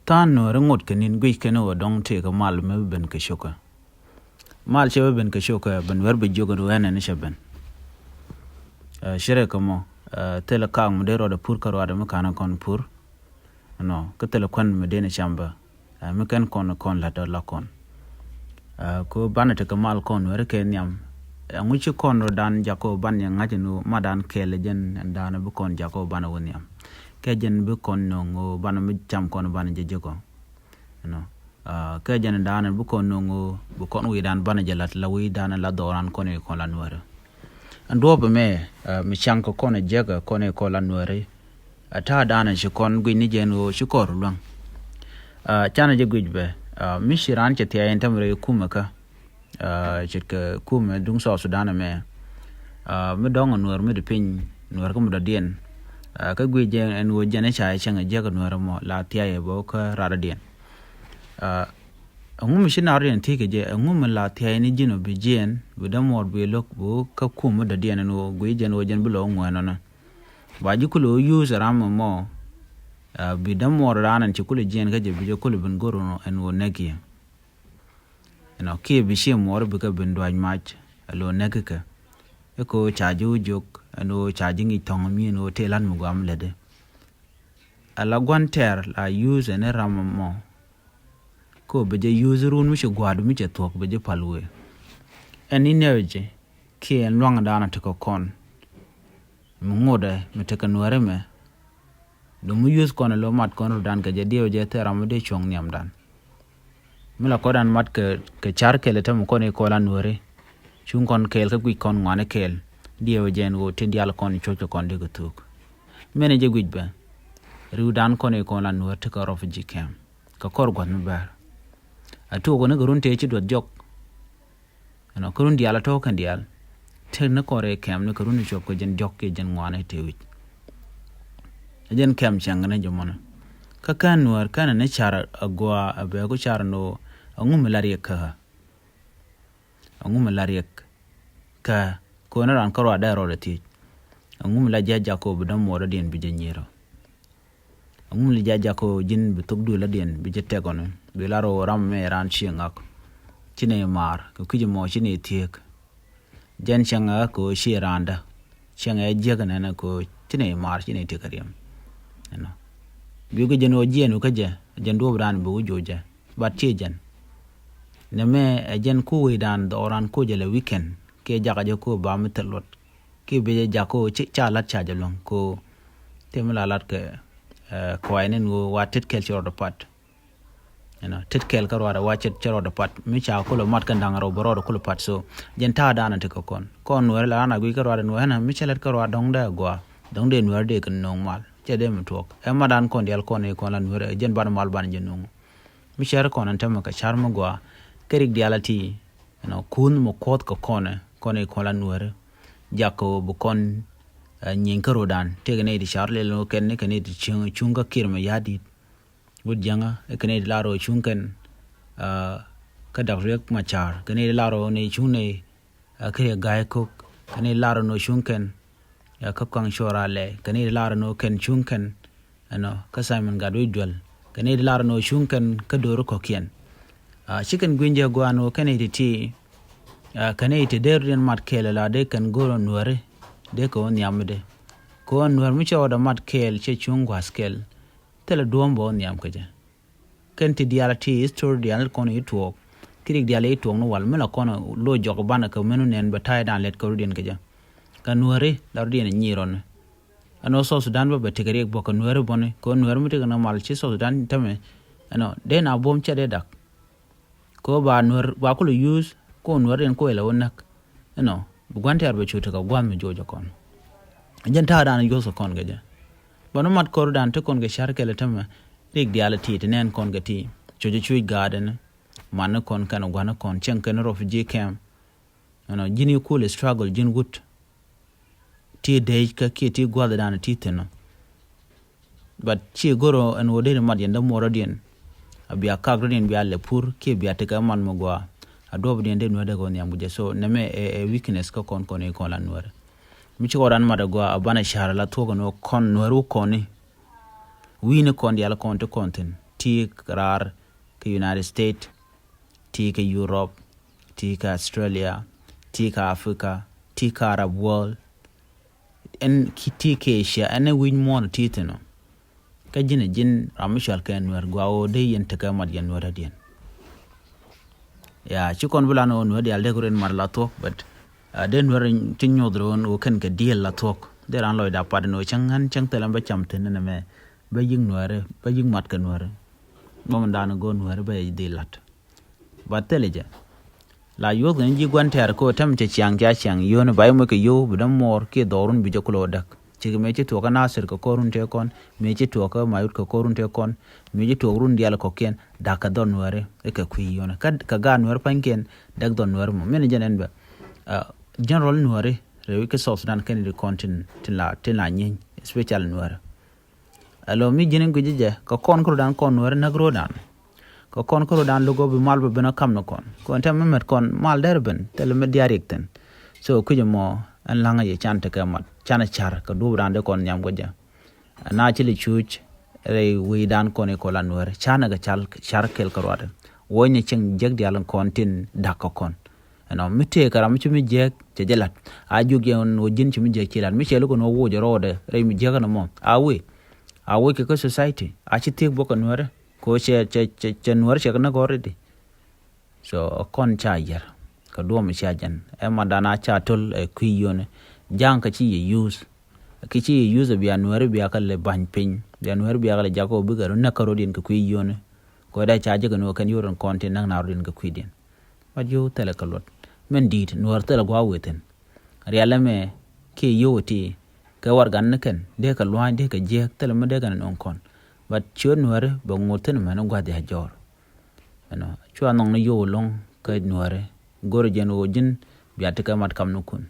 tan no rengot kenin gwi keno dong te ka mal me ben ke shoka mal che ben ke shoka ben wer be jogo do ene ne shaben shere kamo tele kang mo dero de pur karo ada me kana kon pur no ke tele kon me dene chamba me kan kon la do la kon ko banete ka mal kon wer ke nyam nguchi kon dan jako ban ya ngajinu madan kele jen dan bu kon jako ban wonyam ke jen bu kon no ban mi cham kon ban je jeko no ke jen dan bu kon no bu kon wi dan ban je lat la wi dan la doran kon e kon la nuere ando be me mi cham ko kon jega kon e kon la nuere ata dan je kon gwi ni jeno shi kor lwang chana je gwi be mi shiran che tiya entamre kumaka chit kume dung so Sudan me me dong nuer me de pin nuer ko da dien ka gwe je en wo jene cha changa je ko nuer mo la tia ye bo ka ra dien ngum shi na rien ti ke je ngum la tia ni jino bi jen bu da mod bi lok bu ka kume da dien no gwe jen wo jen bu lo ngwana na ba ji ku lo use ram mo bi da mod ranan ci ku le jen ka je bi je ku le bin goro no en wo neki no ki bi shi mor bi ka bin doan match alo nekeke eko chaju jok no charging itong mi no telan mu gam lede ala gwanter la use ne rammo ko be je use run mi che gwadu mi che tok be je palwe en energy ki en long dana to ko kon mu ngode mi te kan ware me do mu use kon lo mat kon dan ka je dio je teram de chong nyam dan mila kodan mat ke char kele tam ko ne ko lan wore chung kon kel ka gwi kon ngane kel dio jen go tindial kon chocho kon de gutuk mene je gwi ba ru dan ko ne ko lan wore te ko refugee camp ka kor gon ba atu go ne gurun te chi dot jok no kurun dial to kan dial te ne ko re camp ne kurun chok ko jen jok ke jen ngane te wi jen camp chang ne jomona ka kan wor kana ne char agwa abe ko char no ngum lariek ka ko na ran karo da ro ti ngum la jaja ko bu dam wora den bi jenyero ngum li jaja ko jin bi tugdu la den bi jette gono bi laro ram me ran chiengak chine mar ko kiji mo chine tiek jen changa ko shiranda changa jegana na ko chine mar chine tikariam no bi ko jeno jenu ka je jen do bran bu joja bat che jen ne me jen ku wi dan doran ko je le weekend ke jaga je ko ba metelot ke be jako cha lat cha jalong ko temla lat ke ko aynen wo watet kel ci rodo pat tet kel ka wara wacet ci rodo pat mi cha ko lo mat kan dangaro borodo ko lo pat so jen ta dana te ko kon wer la na gwi ka wara no hana mi chelet ka wara dong da gwa dong de wer de kan normal che de mi tok e madan kon del kon e kon lan wer jen ban mal ban jen no mi cher kon an tam ka char mo gwa kerik dialati kun mo kot ko kone e kon lan wer jako bu kon nyin ka rodan te ne di charle lo ken ne ken di chunga kirma yadi bud janga e ken di laro chunken ka dak rek ma char ken di laro ne chune ke gae ko ken di laro no chunken ya ka kang shorale ken di laro no ken chunken ka Simon Gadwe jwal ken di laro no chunken ka doro ko kien chicken gwinje gwano ken di ti ken di derden mat kele la de ken goro nuare de ko nyamde ko nuar mi choda mat kel che chungwa skel tele dombo nyam kaje kenti dialati story dial kono itwo kirik diale itwo no wal mela kono lo jog bana ko menu nen batay dan let ko den kaje ka nuare dar den nyiron ano so Sudan ba betigari bo ko nuare bone ko nuar mi tegana mal che so Sudan tame de na bom che de dak ko ba nuar ba ko use ko nuar en ko ela wonak bugwante arbe chuta ka gwam jojo kon jen ta dan yoso kon gaja bono mat kor dan to kon ga shar kele tama rig dialati tenen kon gati chojo chui garden man kon kan gwana kon chen kan refugee camp jini cool struggle jin gut ti de ka ki ti gwada dan ti teno but chi goro an wode mat yenda morodien abia kagrodien bia le pur ke bia te ka man mo gwa adob de ndem wada gon yamuje so neme weakness ko kon e kon lan wara mi ci waran mada go abana shara la to gono kon noru koni wini kon dial kon to konten ti rar ke United States ti ke Europe ti ke Australia ti ke Africa ti ke Arab world en ti ke Asia en win mon ti teno ka jin ramishal ke nwer gwawo de yen te ka mad yen nwara dien ya chikon bulano nwer di alde kuren mar la tok but den nwer tin nyodron o ken ke diel la tok de ran loy da pad no changan chang telam ba cham ten na me ba ying nwere ba ying mat ke nwere mom dan go nwere ba di lat ba teleje la yo gen ji gwan ter ko tam che chiang ja chiang yo no bay mo ke yo budam mor ke dorun bi jokulo dak chi me che to ka nasir ko korun te kon me che to ka mayut ko korun te kon me che to run dial ko ken da ka don ware e ka kwi yo na ka ga nwer panken dak don ware mo men jenen ba general nware re ke South Sudan ken de kontin tin la nyin special nware alo mi jenen ko jije ko kon ko dan kon nware nagro dan ko kon ko dan logo bi mal be na kam no kon ko tam met kon mal derben tel me diarikten so ku mo an langa ye chante ka mat chana char ko du rande kon nyam go ja na chili chuch re wi dan kon ko lan wer chana ga char kel ko wada woni cheng jeg dialan kon tin dakko kon no mite karam ci mi jeg te jelat a joge on o jin ci mi jeg ci lan mi chelo ko no wo jorode re mi jeg na mo awi ke ko society a ci tek bokon wer ko che nuar che na goridi so kon cha yer ka do mi cha jan e madana cha tol e kuyone jang ka ci use ki ci use bi anuar bi akale ban pin bi anuar bi akale jako bi garu na karodin ka kuyone ko da cha je no kan yoron kontin nang na rodin ka kuidin ba yo tele kalot men dit nuar tele gwa weten riala me ke yoti ka wargan ken de ka lwan de ka je tele me de kan non kon but chun nuare ba ngoten man gwa de jor chua nong no yo long ka nuare gor jen o jin biat ka mat kam no kun